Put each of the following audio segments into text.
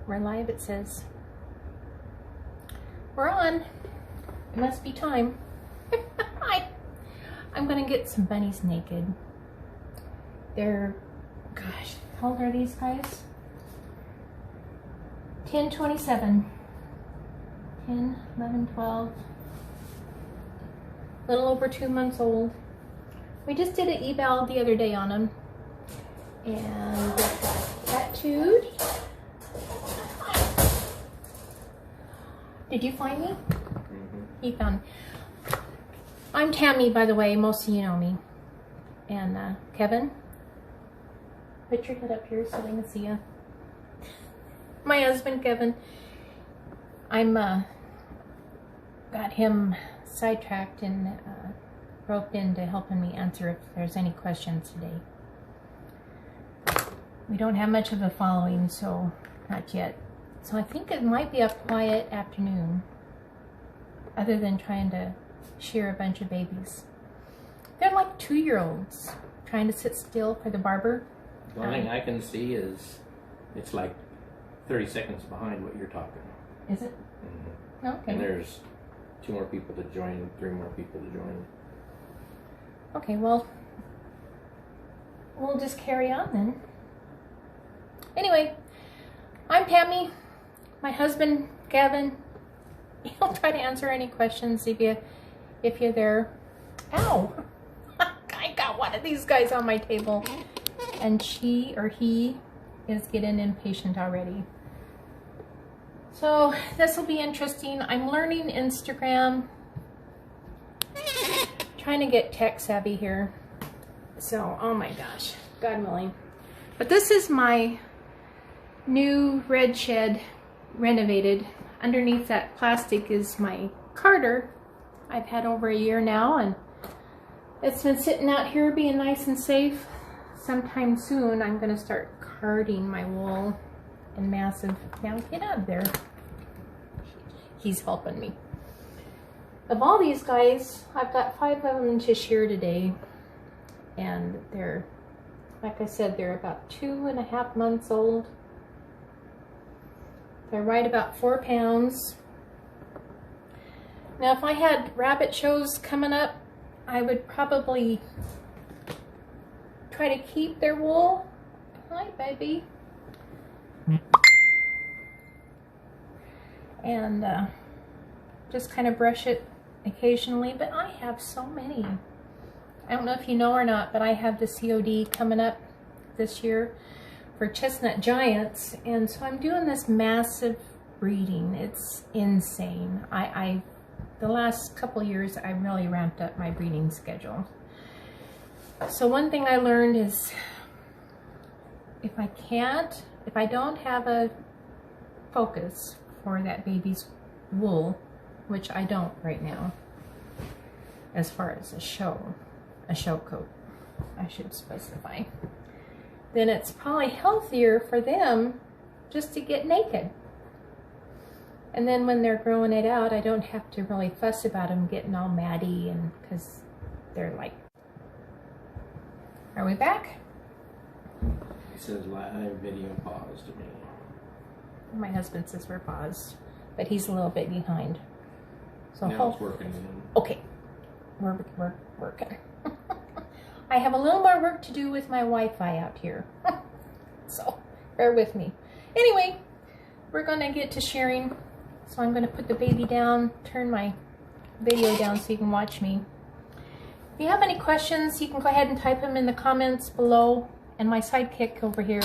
We're live, it says. We're on. It must be time. I'm gonna get some bunnies naked. They're, gosh, how old are these guys? 10, 27. 10, 11, 12. Little over 2 months old. We just did an eval the other day on them. And tattooed. Did you find me? Mm-hmm. He found me. I'm Tammy, by the way. Most of you know me. And Kevin, put your head up here so they can see you. My husband, Kevin. I'm got him sidetracked and roped into helping me answer if there's any questions today. We don't have much of a following, so not yet. So I think it might be a quiet afternoon, other than trying to shear a bunch of babies. They're like 2-year-olds trying to sit still for the barber. The only thing I can see is it's like 30 seconds behind what you're talking. Is it? Mm-hmm. Okay. And there's 2 more people to join, 3 more people to join. Okay, well, we'll just carry on then. Anyway, I'm Tammy. My husband, Kevin, he'll try to answer any questions if you're there. Ow! I got one of these guys on my table, and she or he is getting impatient already. So this will be interesting. I'm learning Instagram, trying to get tech savvy here. So, oh my gosh, God willing. But this is my new red shed, renovated. Underneath that plastic is my carder. I've had over a year now, and it's been sitting out here being nice and safe. Sometime soon I'm going to start carding my wool in massive. Now get out of there. He's helping me. Of all these guys, I've got 5 of them to shear today, and they're, like I said, they're about 2.5 months old. They're right about 4 pounds. Now, if I had rabbit shows coming up, I would probably try to keep their wool. Hi, baby. And just kind of brush it occasionally. But I have so many. I don't know if you know or not, but I have the COD coming up this year for chestnut giants, and so I'm doing this massive breeding. It's insane. The last couple years I really ramped up my breeding schedule. So one thing I learned is if I don't have a focus for that baby's wool, which I don't right now, as far as a show coat, I should specify, then it's probably healthier for them just to get naked. And then when they're growing it out, I don't have to really fuss about them getting all matty, and because they're like, are we back? It says live video paused to me. My husband says we're paused, but he's a little bit behind. So now it's working. Okay, we're working. I have a little more work to do with my Wi-Fi out here. So bear with me. Anyway, we're gonna get to sharing. So I'm gonna put the baby down, turn my video down so you can watch me. If you have any questions, you can go ahead and type them in the comments below. And my sidekick over here,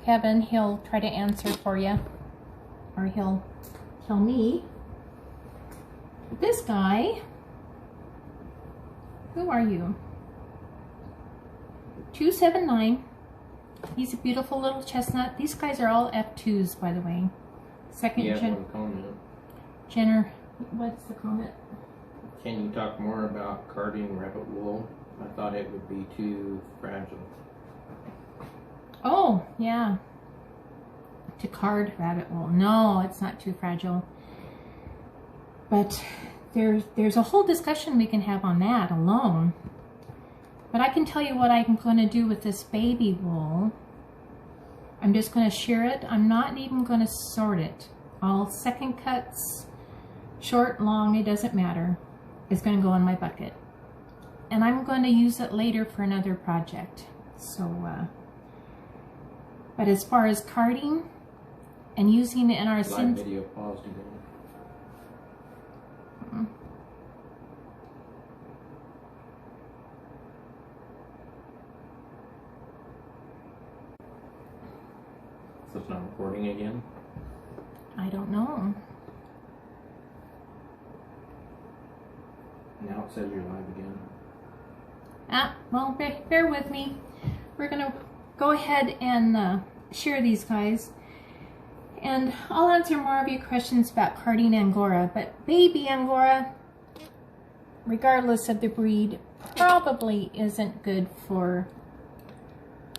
Kevin, he'll try to answer for you. Or he'll tell me. This guy, who are you? 279. He's a beautiful little chestnut. These guys are all F2s, by the way. Second Jenner. What's the comment? Can you talk more about carding rabbit wool? I thought it would be too fragile. Oh, yeah. To card rabbit wool. No, it's not too fragile. But there's a whole discussion we can have on that alone. But I can tell you what I'm going to do with this baby wool. I'm just going to shear it. I'm not even going to sort it. All second cuts, short, long, it doesn't matter, is going to go in my bucket. And I'm going to use it later for another project. So, but as far as carding and using it in our video paused again. So it's not recording again? I don't know. Now it says you're live again. Well, bear with me. We're going to go ahead and share these guys. And I'll answer more of your questions about carding Angora. But baby Angora, regardless of the breed, probably isn't good for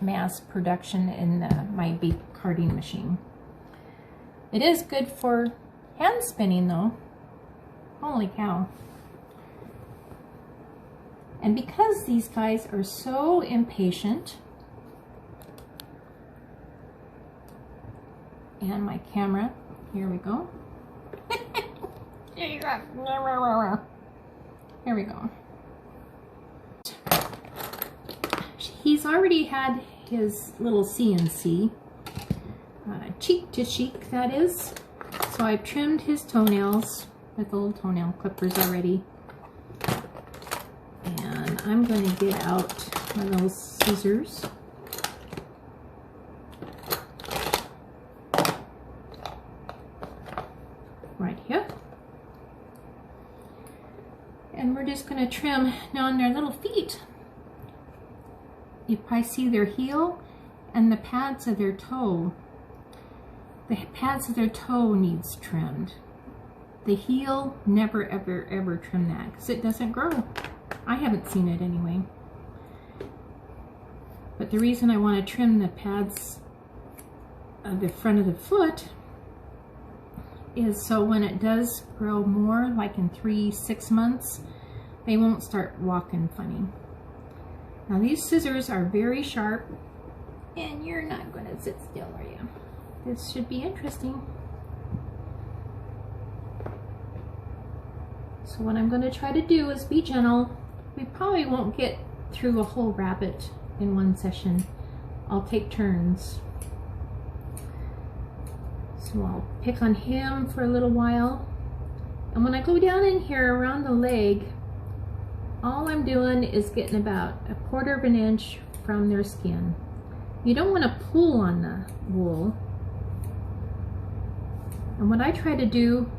mass production in my big carding machine. It is good for hand spinning though. Holy cow. And because these guys are so impatient, and my camera, here we go. Here we go. He's already had his little CNC, cheek to cheek that is. So I've trimmed his toenails with old toenail clippers already. And I'm going to get out my little scissors. Right here. And we're just going to trim down their little feet. You probably see their heel and the pads of their toe. The pads of their toe needs trimmed. The heel, never ever ever trim that because it doesn't grow. I haven't seen it anyway. But the reason I want to trim the pads of the front of the foot is so when it does grow more, like in 3-6 months, they won't start walking funny. Now these scissors are very sharp, and you're not going to sit still, are you? This should be interesting. So what I'm going to try to do is be gentle. We probably won't get through a whole rabbit in one session. I'll take turns. So I'll pick on him for a little while. And when I go down in here around the leg, all I'm doing is getting about 1/4 of an inch from their skin. You don't want to pull on the wool. And what I try to do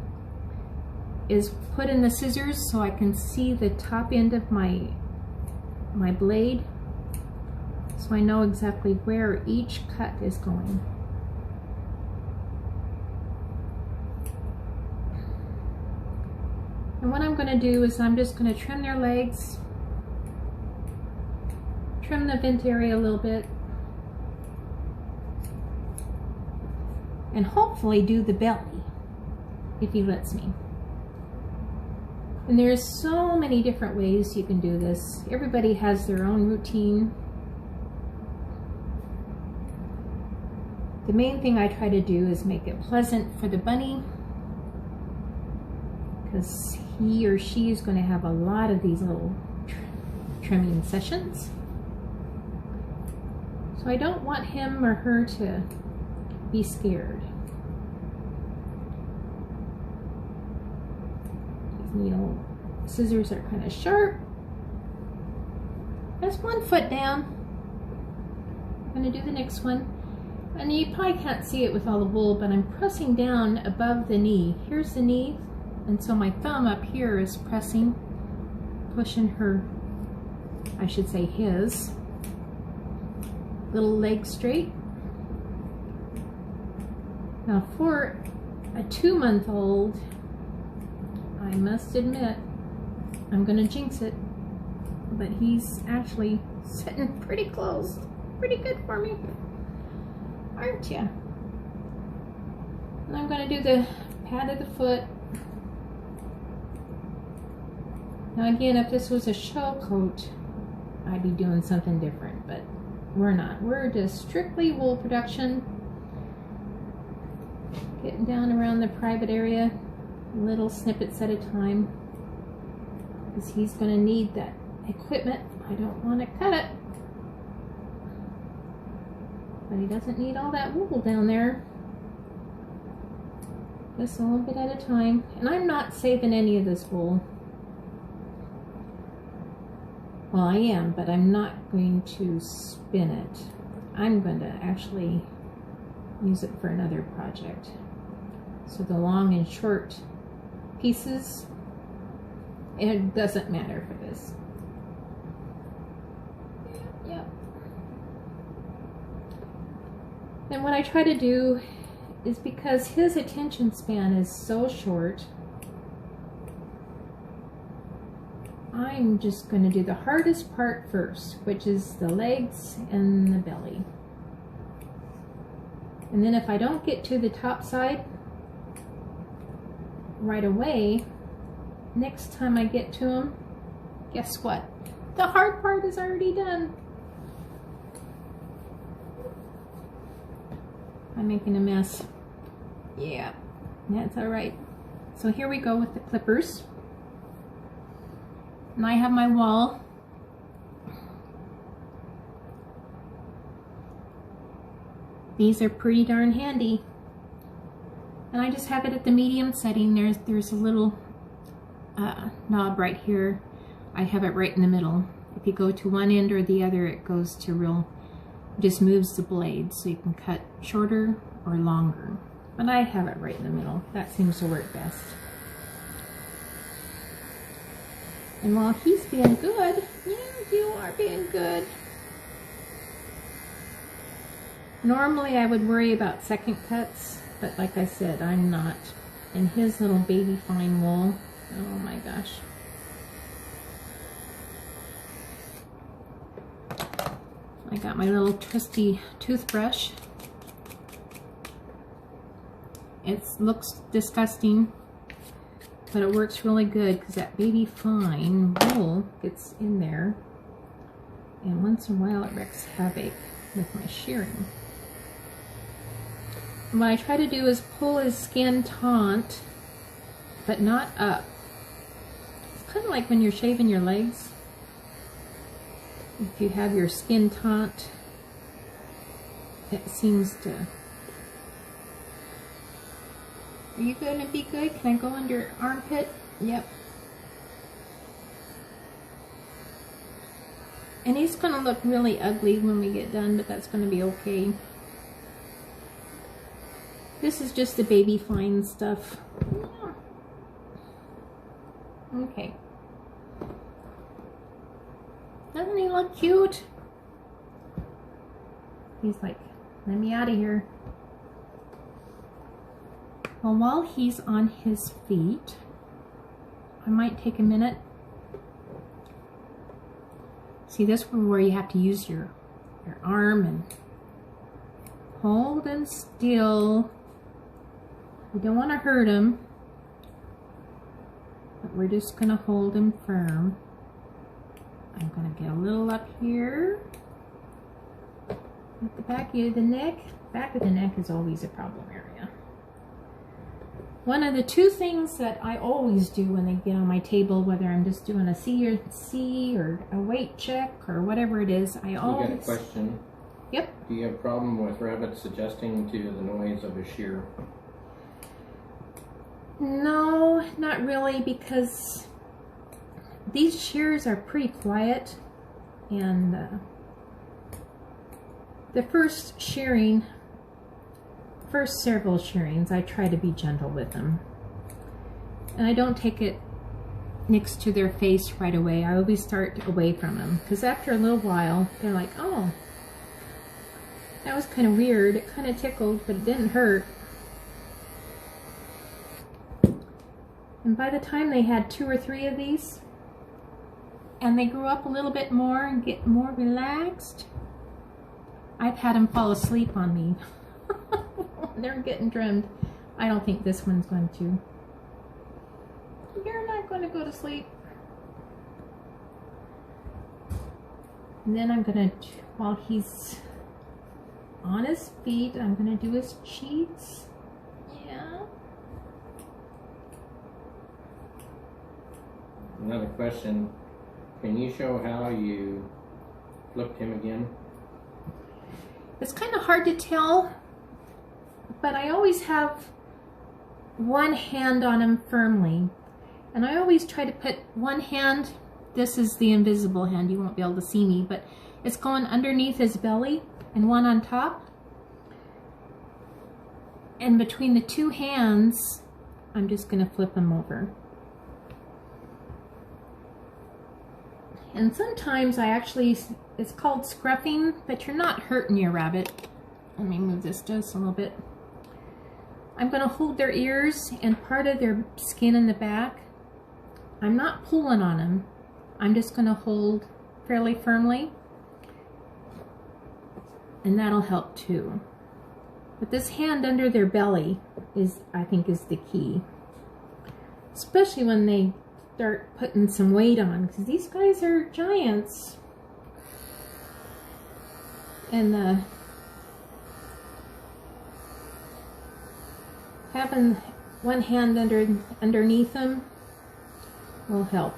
is put in the scissors so I can see the top end of my blade, so I know exactly where each cut is going. And what I'm going to do is I'm just going to trim their legs, trim the vent area a little bit, and hopefully do the belly if he lets me. And there's so many different ways you can do this. Everybody has their own routine. The main thing I try to do is make it pleasant for the bunny, because he or she is going to have a lot of these little trimming sessions. So I don't want him or her to be scared. You know, scissors are kind of sharp. That's one foot down. I'm going to do the next one. And you probably can't see it with all the wool, but I'm pressing down above the knee. Here's the knee, and so my thumb up here is pressing, pushing her, I should say his, little leg straight. Now for a 2-month-old, I must admit, I'm gonna jinx it, but he's actually sitting pretty close. Pretty good for me, aren't ya? And I'm gonna do the pad of the foot. Now again, if this was a shell coat, I'd be doing something different, but we're not. We're just strictly wool production. Getting down around the private area, little snippets at a time. Because he's going to need that equipment. I don't want to cut it. But he doesn't need all that wool down there. Just a little bit at a time. And I'm not saving any of this wool. Well, I am, but I'm not going to spin it. I'm going to actually use it for another project. So the long and short pieces, it doesn't matter for this. Yep. And what I try to do is, because his attention span is so short, I'm just going to do the hardest part first, which is the legs and the belly. And then if I don't get to the top side right away, next time I get to him, guess what? The hard part is already done. I'm making a mess. Yeah, that's all right. So here we go with the clippers. And I have my wall. These are pretty darn handy. And I just have it at the medium setting. There's a little knob right here. I have it right in the middle. If you go to one end or the other, it goes to just moves the blade, so you can cut shorter or longer. But I have it right in the middle. That seems to work best. And while he's being good, yeah, you are being good. Normally I would worry about second cuts, but like I said, I'm not. And his little baby fine wool, oh my gosh. I got my little trusty toothbrush. It looks disgusting, but it works really good because that baby fine wool gets in there, and once in a while it wreaks havoc with my shearing. And what I try to do is pull his skin taut, but not up. It's kind of like when you're shaving your legs. If you have your skin taut, it seems to... Are you going to be good? Can I go under armpit? Yep. And he's going to look really ugly when we get done, but that's going to be okay. This is just the baby fine stuff. Okay. Doesn't he look cute? He's like, let me out of here. Well, while he's on his feet, I might take a minute. See, this is where you have to use your arm and hold him still. We don't want to hurt him, but we're just going to hold him firm. I'm going to get a little up here at the back of the neck. Back of the neck is always a problem area. One of the two things that I always do when they get on my table, whether I'm just doing a C or a weight check or whatever it is, I always... You got a question? Yep. Do you have a problem with rabbits adjusting to the noise of a shear? No, not really, because these shears are pretty quiet, and the first several shearings, I try to be gentle with them. And I don't take it next to their face right away. I always start away from them, because after a little while, they're like, oh, that was kind of weird. It kind of tickled, but it didn't hurt. And by the time they had 2 or 3 of these, and they grew up a little bit more and get more relaxed, I've had them fall asleep on me. They're getting trimmed. I don't think this one's going to. You're not going to go to sleep. And then I'm gonna, while he's on his feet, I'm gonna do his cheeks. Yeah. Another question. Can you show how you flipped him again? It's kind of hard to tell, but I always have one hand on him firmly. And I always try to put one hand, this is the invisible hand, you won't be able to see me, but it's going underneath his belly and one on top. And between the two hands, I'm just going to flip him over. And sometimes I actually, it's called scruffing, but you're not hurting your rabbit. Let me move this just a little bit. I'm going to hold their ears and part of their skin in the back. I'm not pulling on them. I'm just going to hold fairly firmly. And that'll help too. But this hand under their belly is, I think, is the key. Especially when they start putting some weight on, because these guys are giants. And having one hand underneath them will help.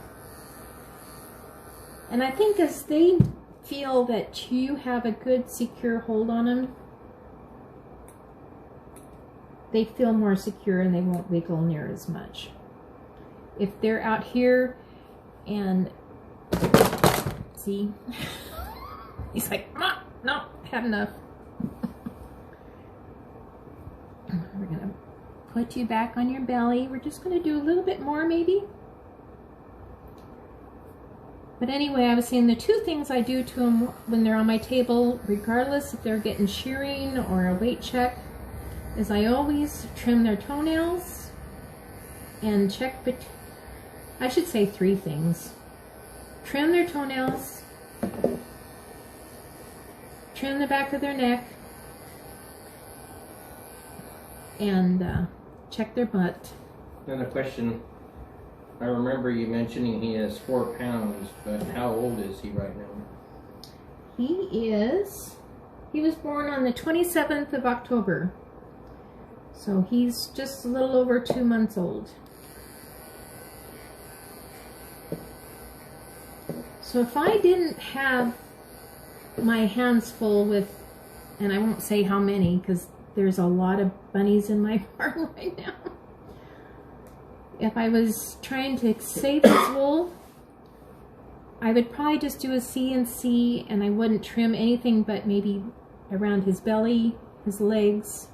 And I think as they feel that you have a good secure hold on them, they feel more secure and they won't wiggle near as much. If they're out here and see, he's like, no, I have enough. We're gonna put you back on your belly. We're just gonna do a little bit more maybe. But anyway, I was saying the two things I do to them when they're on my table, regardless if they're getting shearing or a weight check, is I always trim their toenails and check, I should say three things. Trim their toenails, trim the back of their neck, and check their butt. Another question. I remember you mentioning he is 4 pounds, but how old is he right now? He was born on the 27th of October. So he's just a little over 2 months old. So if I didn't have my hands full with, and I won't say how many because there's a lot of bunnies in my farm right now. If I was trying to save his wool, I would probably just do a CNC and I wouldn't trim anything but maybe around his belly, his legs,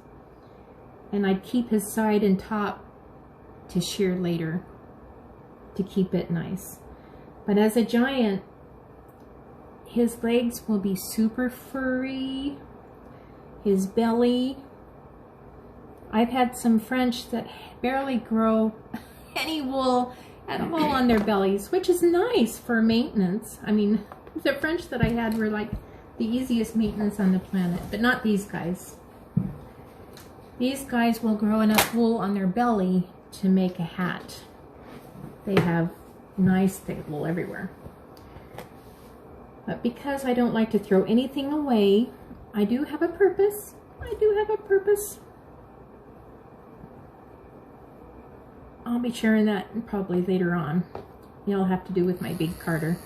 and I'd keep his side and top to shear later to keep it nice. But as a giant, his legs will be super furry, his belly. I've had some French that barely grow any wool at all on their bellies, which is nice for maintenance. I mean, the French that I had were like the easiest maintenance on the planet, but not these guys. These guys will grow enough wool on their belly to make a hat. They have nice thick wool everywhere. But because I don't like to throw anything away, I do have a purpose. I do have a purpose. I'll be sharing that probably later on. It'll have to do with my big Carter.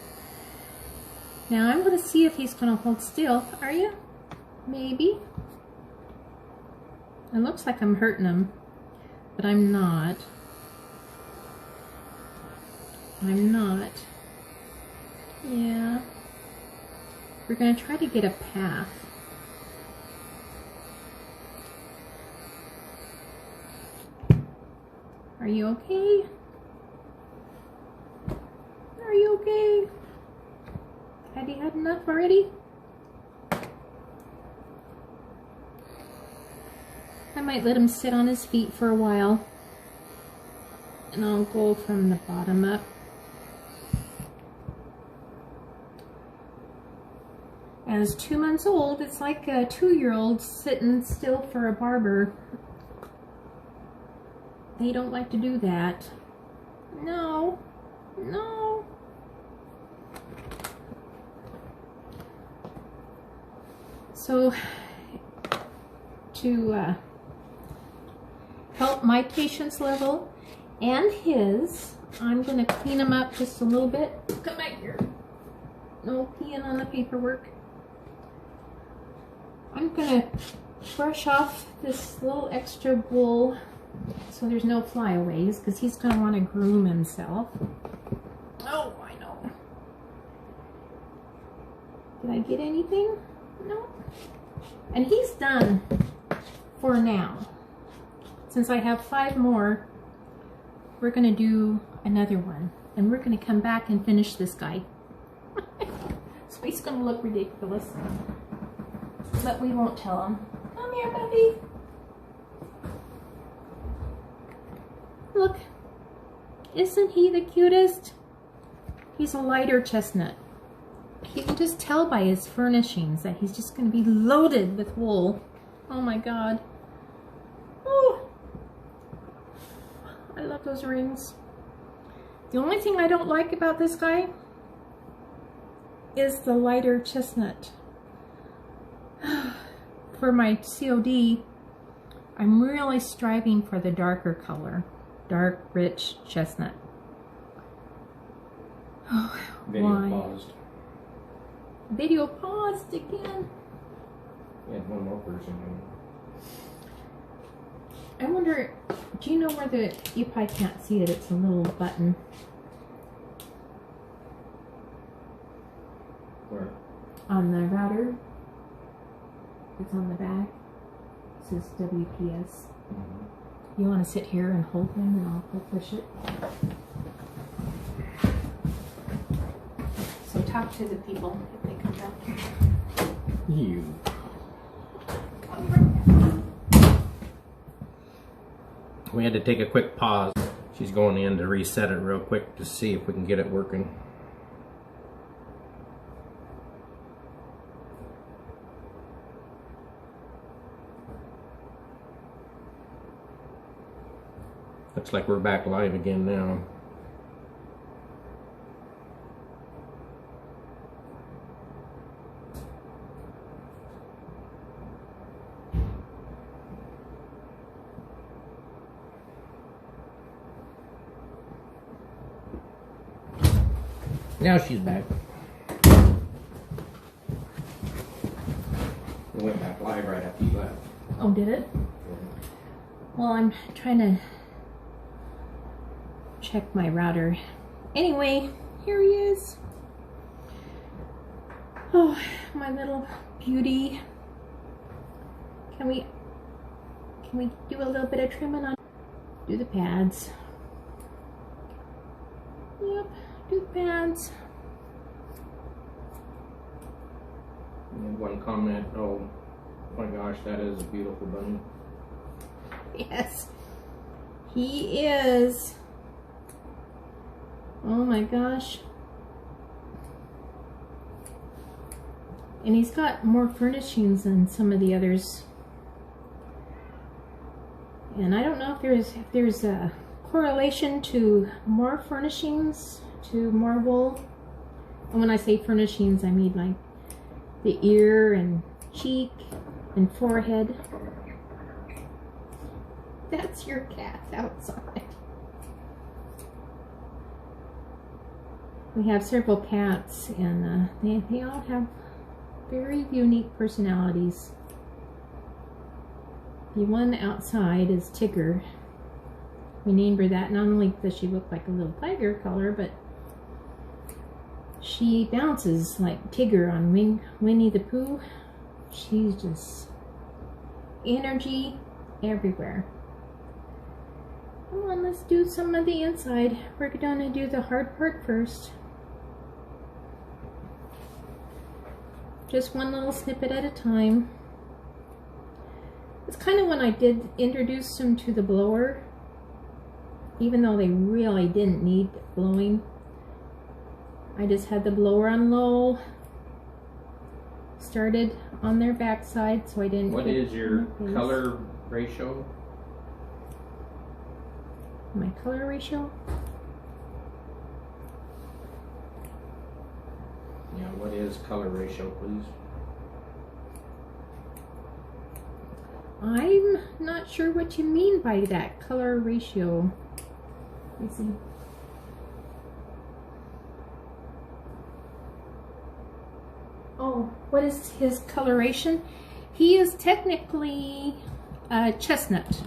Now I'm going to see if he's going to hold still. Are you? Maybe. It looks like I'm hurting him, but I'm not. I'm not. Yeah. We're going to try to get a path. Are you okay? Are you okay? Have you had enough already? I might let him sit on his feet for a while. And I'll go from the bottom up. As 2 months old, it's like a 2-year-old sitting still for a barber. They don't like to do that. No, no. So to help my patience level and his, I'm going to clean them up just a little bit. Come back here. No peeing on the paperwork. I'm going to brush off this little extra wool so there's no flyaways, because he's going to want to groom himself. Oh, I know. Did I get anything? No. And he's done for now. Since I have 5 more, we're going to do another one. And we're going to come back and finish this guy. So he's going to look ridiculous. But we won't tell him. Come here, puppy. Look. Isn't he the cutest? He's a lighter chestnut. You can just tell by his furnishings that he's just going to be loaded with wool. Oh my god. Oh, I love those rings. The only thing I don't like about this guy is the lighter chestnut. For my COD, I'm really striving for the darker color. Dark, rich chestnut. Oh, Video why? paused. Video paused again. We had one more person. I wonder, do you know where the, you probably can't see it, it's a little button. Where? On the router. It's on the back. It says WPS. You want to sit here and hold them and I'll go push it. So talk to the people if they come back. You. We had to take a quick pause. She's going in to reset it real quick to see if we can get it working. Looks like we're back live again now. Now she's back. We went back live right after you left. Oh, did it? Well, I'm trying to check my router. Anyway, here he is. Oh, my little beauty. Can we do a little bit of trimming on? Do the pads. Yep, do the pads. We had one comment, oh my gosh, that is a beautiful bunny. Yes, he is. Oh my gosh. And he's got more furnishings than some of the others. And I don't know if there's a correlation to more furnishings to more wool. And when I say furnishings, I mean like the ear and cheek and forehead. That's your cat outside. We have several cats, and they all have very unique personalities. The one outside is Tigger. We named her that not only does she look like a little tiger color, but she bounces like Tigger on Winnie the Pooh. She's just energy everywhere. Come on, let's do some of the inside. We're gonna do the hard part first. Just one little snippet at a time. It's kind of when I did introduce them to the blower, even though they really didn't need blowing. I just had the blower on low, started on their backside, so I didn't. What is your color ratio? My color ratio? Yeah, what is color ratio, please? I'm not sure what you mean by that color ratio. Let me see. Oh, what is his coloration? He is technically chestnut.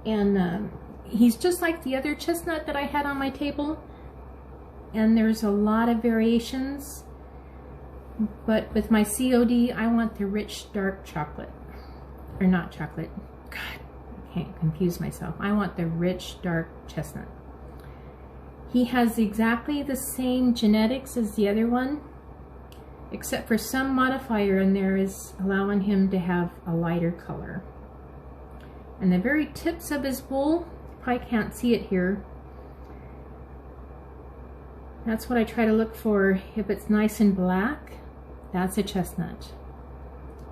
And he's just like the other chestnut that I had on my table. And there's a lot of variations. But with my COD, I want the rich dark chocolate. Or not chocolate. God, I can't confuse myself. I want the rich dark chestnut. He has exactly the same genetics as the other one, except for some modifier in there is allowing him to have a lighter color. And the very tips of his wool, you probably can't see it here. That's what I try to look for. If it's nice and black, that's a chestnut.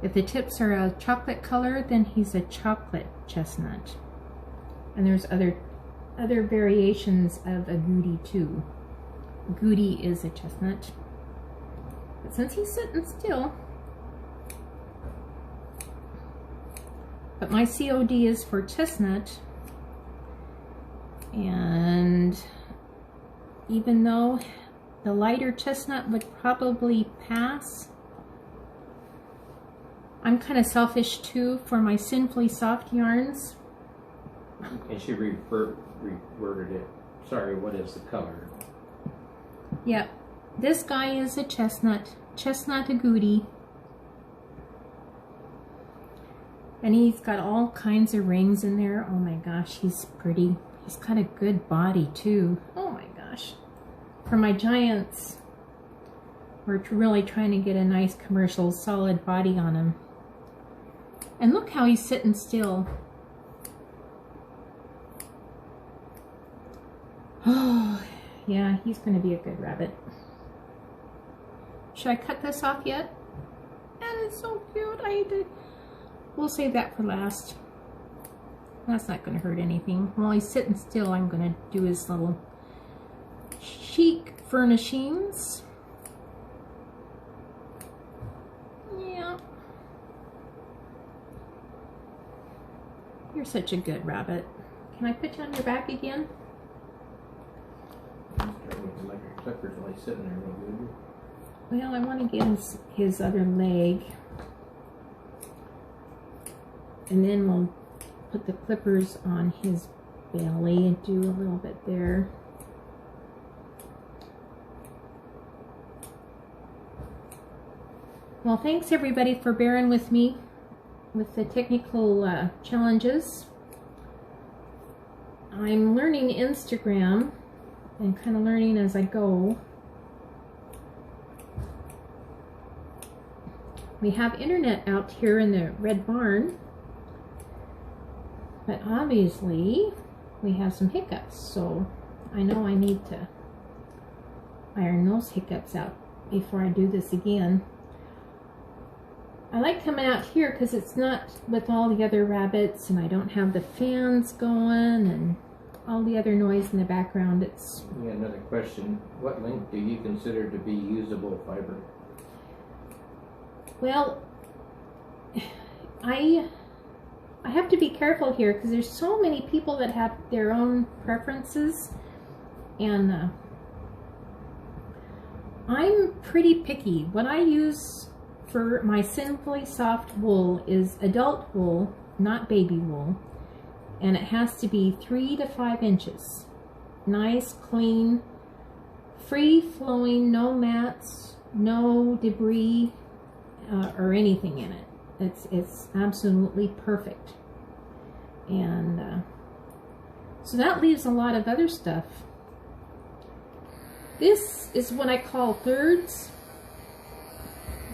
If the tips are a chocolate color, then he's a chocolate chestnut. And there's other variations of agouti too. Agouti is a chestnut. But since he's sitting still, but my COD is for chestnut, and even though the lighter chestnut would probably pass, I'm kind of selfish too for my Sinfully Soft yarns. And she reworded it. Sorry, what is the color? Yep, this guy is a chestnut agouti. And he's got all kinds of rings in there. Oh my gosh, he's pretty. He's got a good body too. Oh my gosh. For my giants, we're really trying to get a nice commercial solid body on him. And look how he's sitting still. Oh, yeah, he's going to be a good rabbit. Should I cut this off yet? That is so cute. We'll save that for last. That's not going to hurt anything. While he's sitting still, I'm going to do his little chic furnishings. Yeah. You're such a good rabbit. Can I put you on your back again? Like your clipper's only sitting there real good. Well, I want to get his other leg. And then we'll put the clippers on his belly and do a little bit there. Well, thanks everybody for bearing with me with the technical challenges. I'm learning Instagram and kind of learning as I go. We have internet out here in the Red Barn, but obviously we have some hiccups, so I know I need to iron those hiccups out before I do this again. I like coming out here because it's not with all the other rabbits and I don't have the fans going and all the other noise in the background. It's... Yeah, another question. What length do you consider to be usable fiber? Well, I have to be careful here because there's so many people that have their own preferences, and I'm pretty picky. What I use for my Simply Soft wool is adult wool, not baby wool, and it has to be 3 to 5 inches. Nice, clean, free-flowing, no mats, no debris or anything in it. It's absolutely perfect. And so that leaves a lot of other stuff. This is what I call thirds.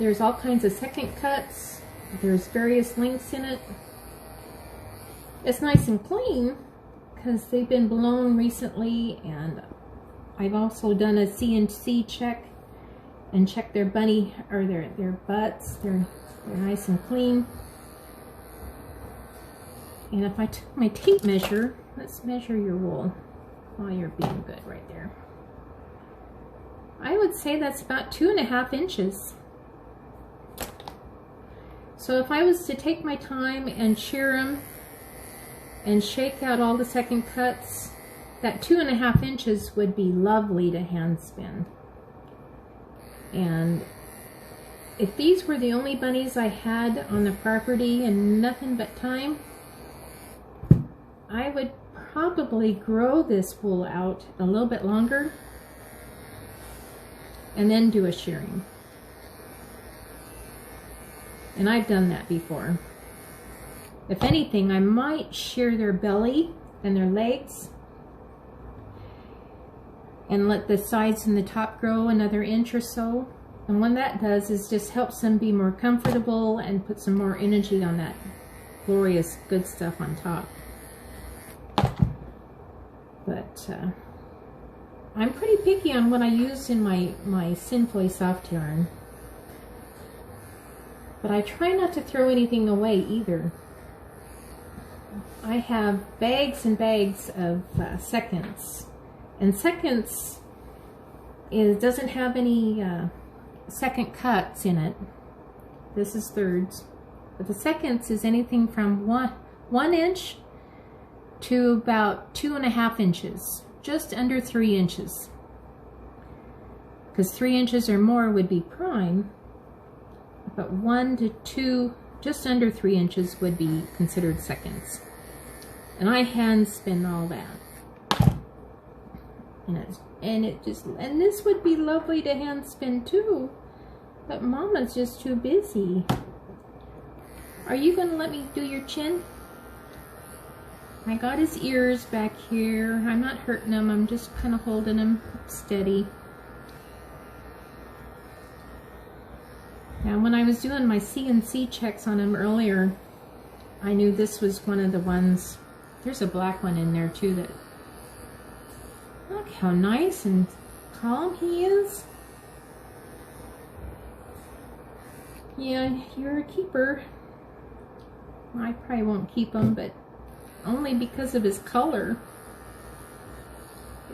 There's all kinds of second cuts. There's various lengths in it. It's nice and clean because they've been blown recently, and I've also done a CNC check and checked their bunny or their butts. They're nice and clean. And if I took my tape measure, let's measure your wool. Oh, you're being good right there. I would say that's about 2.5 inches. So if I was to take my time and shear them and shake out all the second cuts, that 2.5 inches would be lovely to hand spin. And if these were the only bunnies I had on the property and nothing but time, I would probably grow this wool out a little bit longer and then do a shearing. And I've done that before. If anything, I might shear their belly and their legs and let the sides and the top grow another inch or so. And what that does is just helps them be more comfortable and put some more energy on that glorious good stuff on top. But I'm pretty picky on what I use in my Sinfully Soft yarn. But I try not to throw anything away either. I have bags and bags of seconds. And seconds doesn't have any second cuts in it. This is thirds. But the seconds is anything from one inch to about 2.5 inches. Just under 3 inches. Because 3 inches or more would be prime. But 1 to 2, just under 3 inches would be considered seconds. And I hand spin all that. And this would be lovely to hand spin too. But Mama's just too busy. Are you gonna let me do your chin? I got his ears back here. I'm not hurting him, I'm just kind of holding him steady. Now when I was doing my CNC checks on him earlier, I knew this was one of the ones. There's a black one in there too that, look how nice and calm he is. Yeah, you're a keeper. I probably won't keep him, but only because of his color.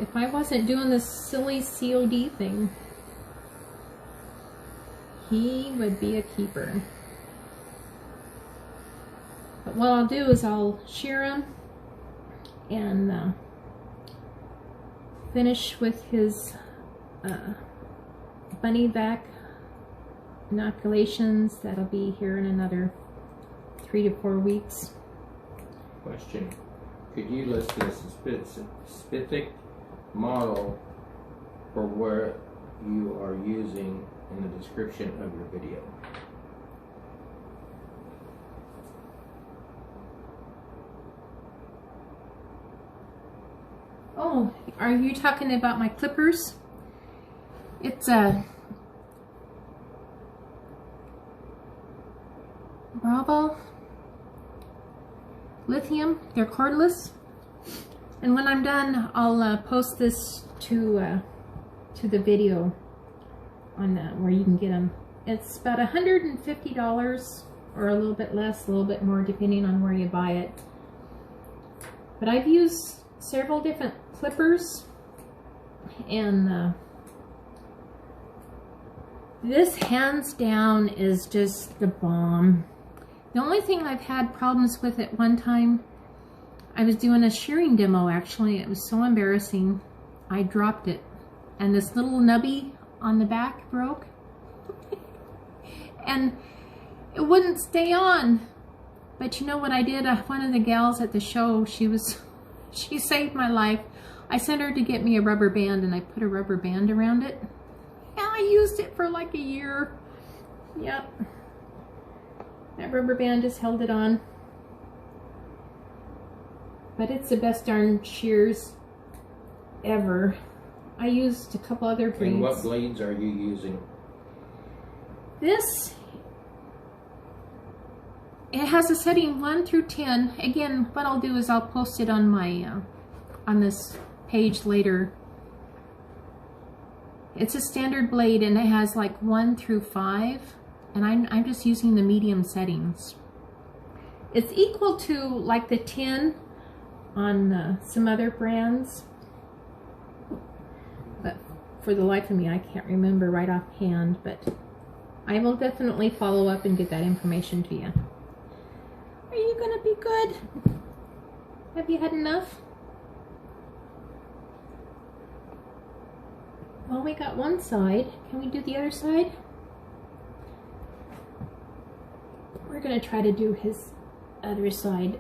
If I wasn't doing this silly COD thing, he would be a keeper. But what I'll do is I'll shear him and finish with his bunny back inoculations. That'll be here in another 3 to 4 weeks. Question. Could you list a specific model for what you are using in the description of your video? Oh, are you talking about my clippers? It's a Bravo lithium. They're cordless, and when I'm done, I'll post this to the video on where you can get them. It's about $150 or a little bit less, a little bit more, depending on where you buy it. But I've used several different clippers, and this hands down is just the bomb. The only thing I've had problems with at one time, I was doing a shearing demo actually. It was so embarrassing. I dropped it and this little nubby on the back broke and it wouldn't stay on. But you know what I did? One of the gals at the show, she saved my life. I sent her to get me a rubber band and I put a rubber band around it. And I used it for like a year. Yep. That rubber band just held it on. But it's the best darn shears ever. I used a couple other blades. And what blades are you using? This, it has a setting 1 through 10. Again, what I'll do is I'll post it on my, on this page later. It's a standard blade and it has like 1 through 5. And I'm just using the medium settings. It's equal to like the 10 on some other brands. But for the life of me, I can't remember right offhand. But I will definitely follow up and get that information to you. Are you gonna be good? Have you had enough? Well, we got one side. Can we do the other side? We're gonna try to do his other side.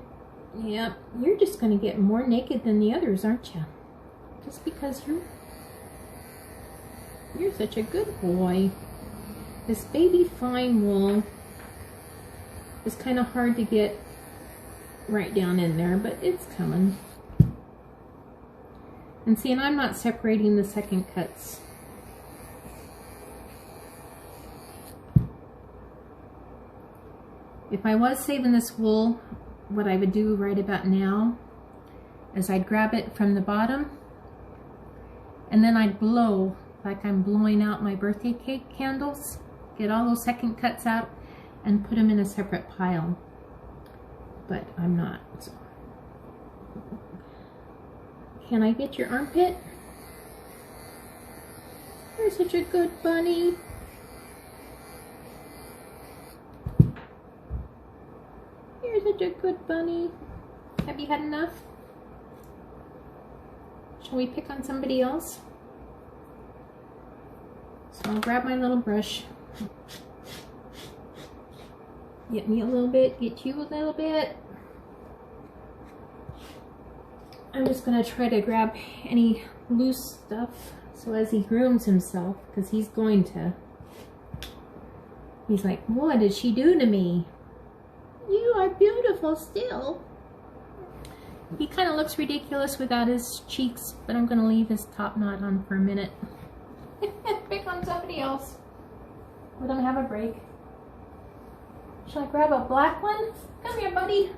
Yeah, you're just gonna get more naked than the others, aren't you? Just because you're such a good boy. This baby fine wool is kind of hard to get right down in there, but it's coming. And see, and I'm not separating the second cuts. If I was saving this wool, what I would do right about now is I'd grab it from the bottom and then I'd blow like I'm blowing out my birthday cake candles. Get all those second cuts out and put them in a separate pile. But I'm not. So. Can I get your armpit? You're such a good bunny. You're such a good bunny. Have you had enough? Shall we pick on somebody else? So I'll grab my little brush. Get me a little bit, get you a little bit. I'm just going to try to grab any loose stuff so as he grooms himself, because he's going to. He's like, what did she do to me? You are beautiful still. He kind of looks ridiculous without his cheeks, but I'm going to leave his top knot on for a minute. Pick on somebody else. Let him have a break. Shall I grab a black one? Come here, buddy.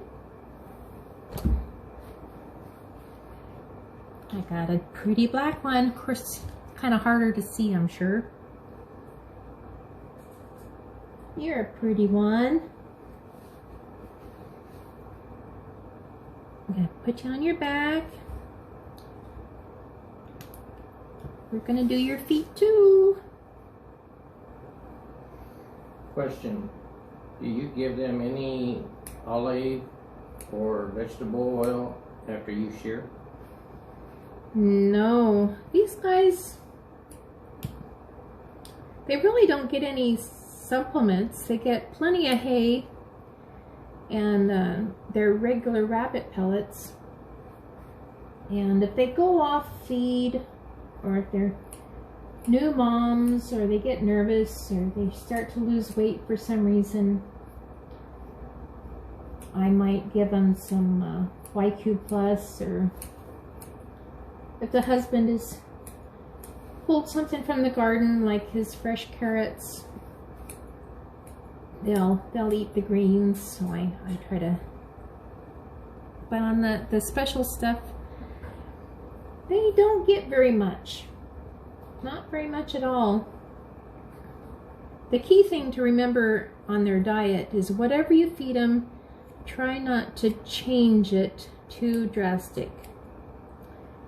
I got a pretty black one. Of course, kind of harder to see, I'm sure. You're a pretty one. I'm gonna put you on your back. We're gonna do your feet too. Question. Do you give them any olive or vegetable oil after you shear? No. These guys, they really don't get any supplements. They get plenty of hay and their regular rabbit pellets. And if they go off feed, or if they're new moms, or they get nervous, or they start to lose weight for some reason, I might give them some YQ Plus, or if the husband has pulled something from the garden, like his fresh carrots, they'll eat the greens, so I try to. But on the special stuff, they don't get very much. Not very much at all. The key thing to remember on their diet is whatever you feed them, try not to change it too drastic.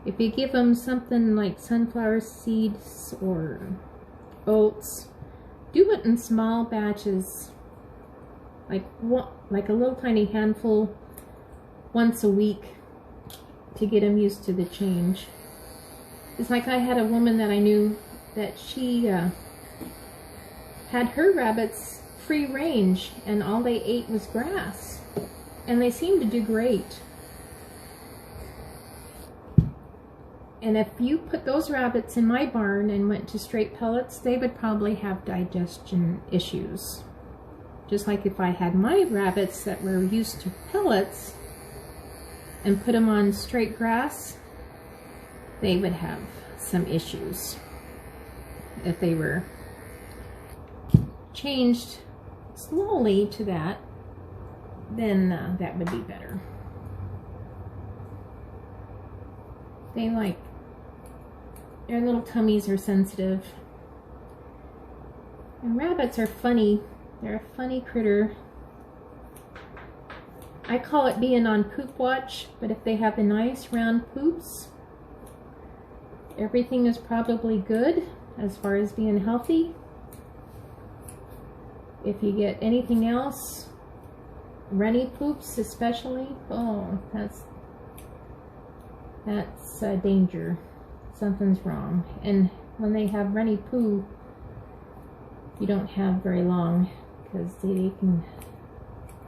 If you give them something like sunflower seeds or oats, do it in small batches, like a little tiny handful once a week, to get them used to the change. It's like I had a woman that I knew that she had her rabbits free range, and all they ate was grass, and they seemed to do great. And if you put those rabbits in my barn and went to straight pellets, they would probably have digestion issues. Just like if I had my rabbits that were used to pellets and put them on straight grass, they would have some issues. If they were changed slowly to that, then that would be better. Their little tummies are sensitive. And rabbits are funny. They're a funny critter. I call it being on poop watch, but if they have the nice round poops, everything is probably good as far as being healthy. If you get anything else, runny poops especially, oh, that's danger. Something's wrong. And when they have runny poo, you don't have very long, because they can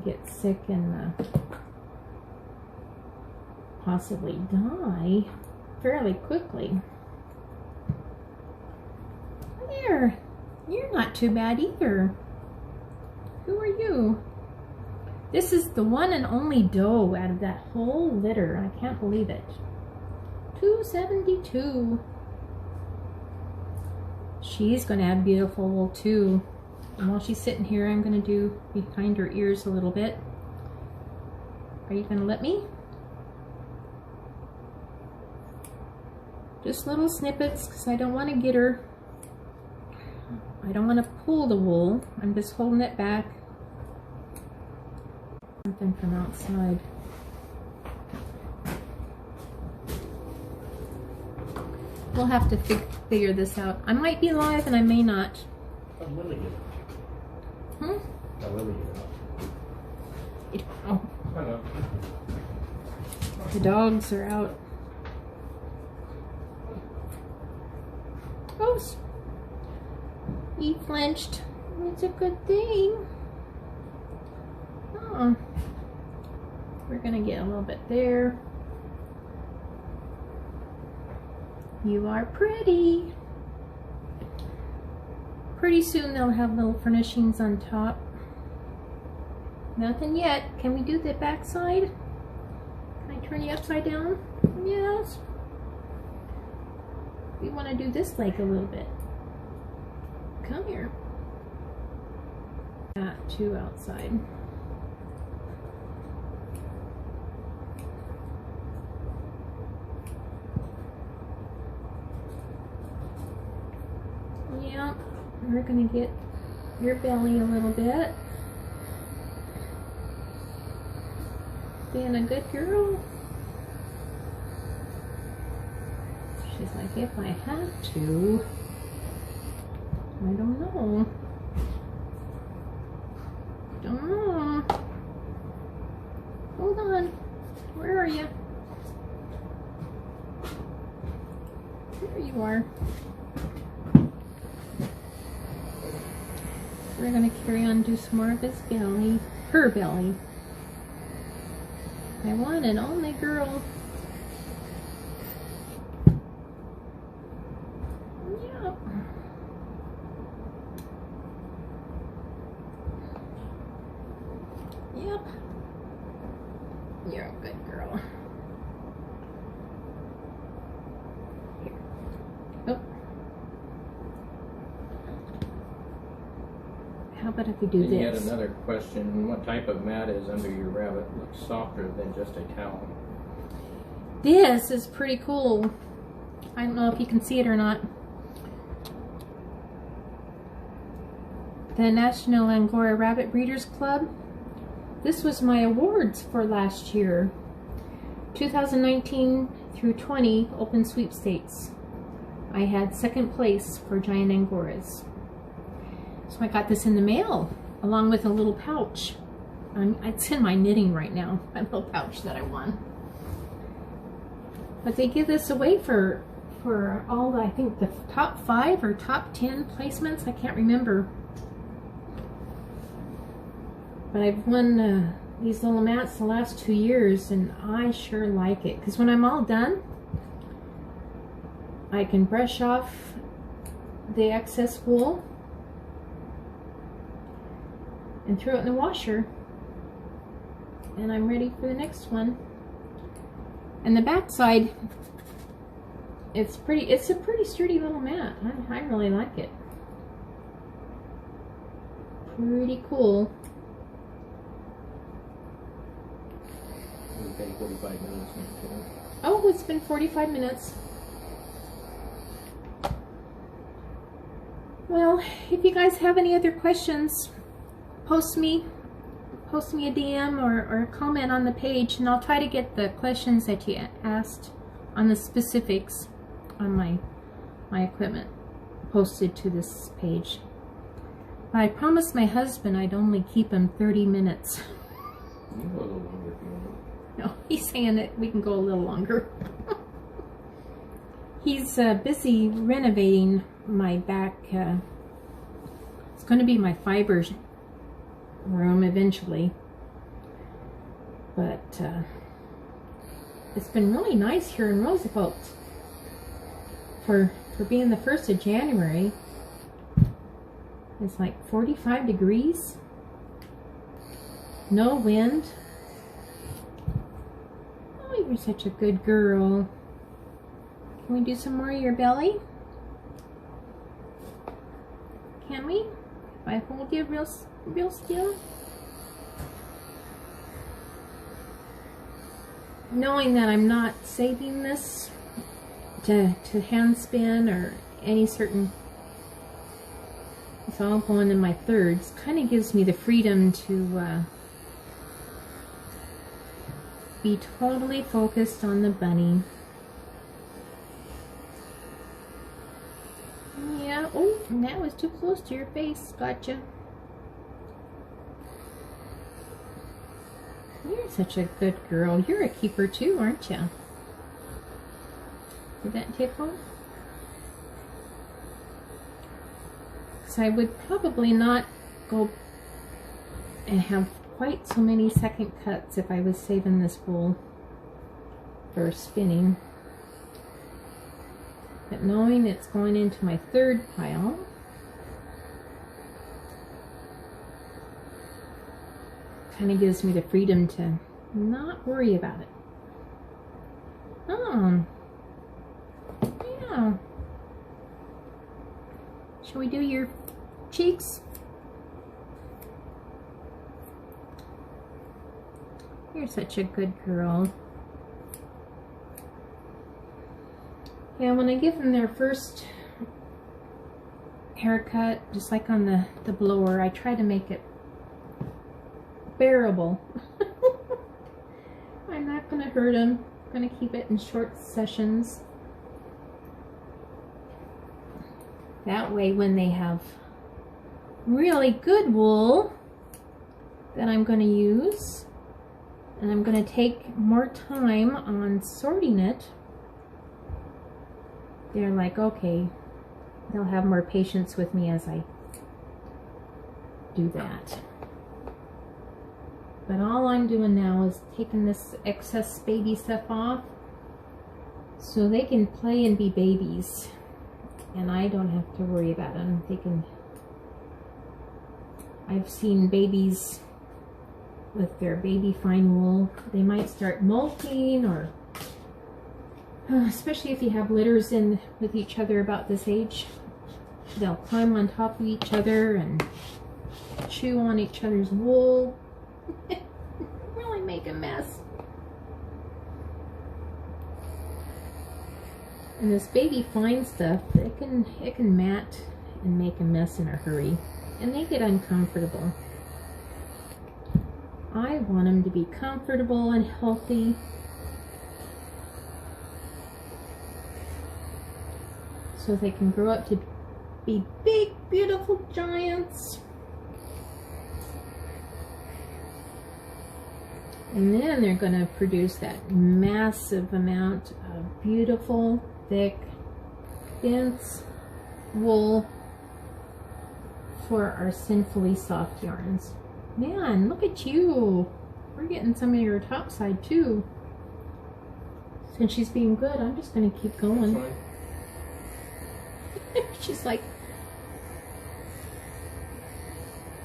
get sick and possibly die fairly quickly. There, you're not too bad either. Who are you? This is the one and only doe out of that whole litter. I can't believe it. 272. She's going to have beautiful wool too. And while she's sitting here, I'm going to do behind her ears a little bit. Are you going to let me? Just little snippets, because I don't want to get her. I don't want to pull the wool. I'm just holding it back. Something from outside. We'll have to figure this out. I might be live and I may not. I'm Lily get Hmm? I'm Lily get Oh. I know. The dogs are out. Oh, he flinched. It's a good thing. Oh. We're gonna get a little bit there. You are pretty. Pretty soon they'll have little furnishings on top. Nothing yet. Can we do the back side? Can I turn you upside down? Yes. We want to do this leg a little bit. Come here. That too outside. Yeah, we're gonna get your belly a little bit. Being a good girl. She's like, if I had to, I don't know. Don't know. Hold on. Where are you? There you are. We're going to carry on and do some more of his belly. Her belly. My one and only girl. Yep. Yep. You're a good girl. Here. Oh. How about if we do And this? yet another question, what type of mat is under your rabbit looks softer than just a towel? This is pretty cool. I don't know if you can see it or not. The National Angora Rabbit Breeders Club. This was my awards for last year. 2019 through 20 open sweepstakes. I had second place for giant Angoras. So I got this in the mail along with a little pouch. It's in my knitting right now, my little pouch that I won. But they give this away for all, I think, the top 5 or top 10 placements. I can't remember. But I've won these little mats the last 2 years, and I sure like it. Because when I'm all done, I can brush off the excess wool and throw it in the washer, and I'm ready for the next one. And the back side, it's a pretty sturdy little mat. I really like it. Pretty cool. We've been 45 minutes now. Oh, it's been 45 minutes. Well, if you guys have any other questions, post me a DM or a comment on the page, and I'll try to get the questions that you asked on the specifics on my equipment posted to this page. I promised my husband I'd only keep him 30 minutes. You can go a little longer if you want. No, he's saying that we can go a little longer. He's busy renovating my back. It's going to be my fibers room eventually. But it's been really nice here in Roosevelt for being the 1st of January. It's like 45 degrees. No wind. Oh, you're such a good girl. Can we do some more of your belly? Can we? If I hold you real still? Knowing that I'm not saving this to hand spin or any certain, it's all going in my thirds, kind of gives me the freedom to be totally focused on the bunny. Yeah, oh, and that was too close to your face. Gotcha. You're such a good girl. You're a keeper too, aren't you? Did that tickle? Because I would probably not go and have quite so many second cuts if I was saving this wool for spinning. But knowing it's going into my 3rd pile, kind of gives me the freedom to not worry about it. Oh, yeah. Shall we do your cheeks? You're such a good girl. Yeah, when I give them their first haircut, just like on the blower, I try to make it bearable. I'm not going to hurt them. I'm going to keep it in short sessions. That way when they have really good wool that I'm going to use, and I'm going to take more time on sorting it, they're like, okay, they'll have more patience with me as I do that. But all I'm doing now is taking this excess baby stuff off so they can play and be babies. And I don't have to worry about them. They can... I've seen babies with their baby fine wool. They might start molting, or especially if you have litters in with each other about this age. They'll climb on top of each other and chew on each other's wool. Really make a mess. And this baby fine stuff, it can mat and make a mess in a hurry, and they get uncomfortable. I want them to be comfortable and healthy, so they can grow up to be big, beautiful giants. And then they're going to produce that massive amount of beautiful, thick, dense wool for our sinfully soft yarns. Man, look at you. We're getting some of your top side too. Since she's being good, I'm just going to keep going. She's like,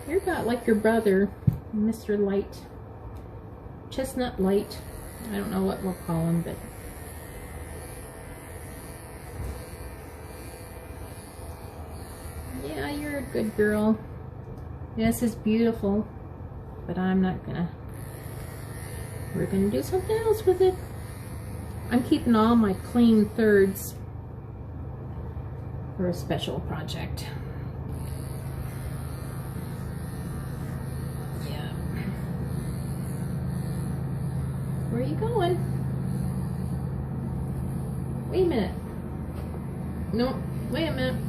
you're about like your brother, Mr. Light. Chestnut Light. I don't know what we'll call him, but yeah, you're a good girl. This is beautiful, but I'm not gonna. We're gonna do something else with it. I'm keeping all my clean thirds for a special project. Where are you going? Wait a minute. No, wait a minute.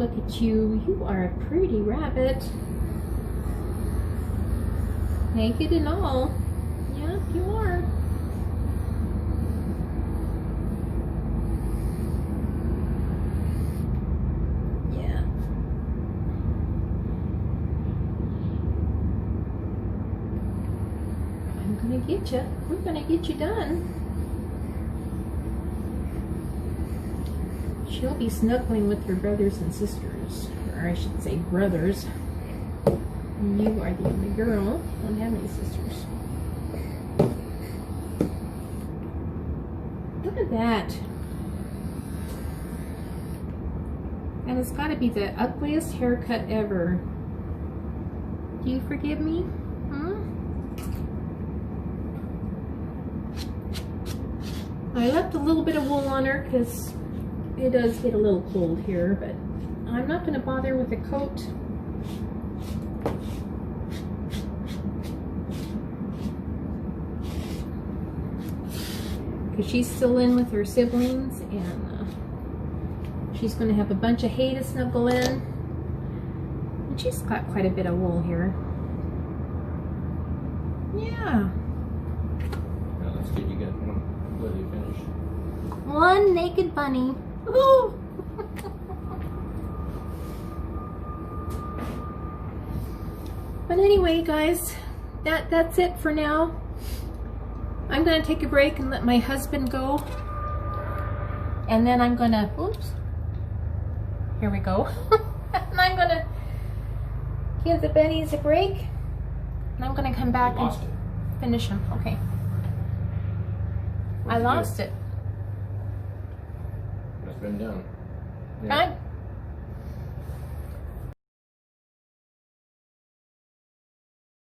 look at you. You are a pretty rabbit. Naked and all. Yep, you are. Yeah. I'm gonna get you. We're gonna get you done. She'll be snuggling with her brothers and sisters, or I should say brothers. You are the only girl. Don't have any sisters. Look at that. And it's got to be the ugliest haircut ever. Do you forgive me? Hmm? I left a little bit of wool on her because it does get a little cold here, but I'm not going to bother with the coat. Because she's still in with her siblings, and she's going to have a bunch of hay to snuggle in. And she's got quite a bit of wool here. Yeah. Well, that's good. You got one completely finished. One naked bunny. Woohoo! But anyway, guys, that's it for now. I'm going to take a break and let my husband go. And then I'm going to, oops, here we go. And I'm going to give the Bennies a break. And I'm going to come back and finish them. Okay. I lost it. It's been done. Yeah.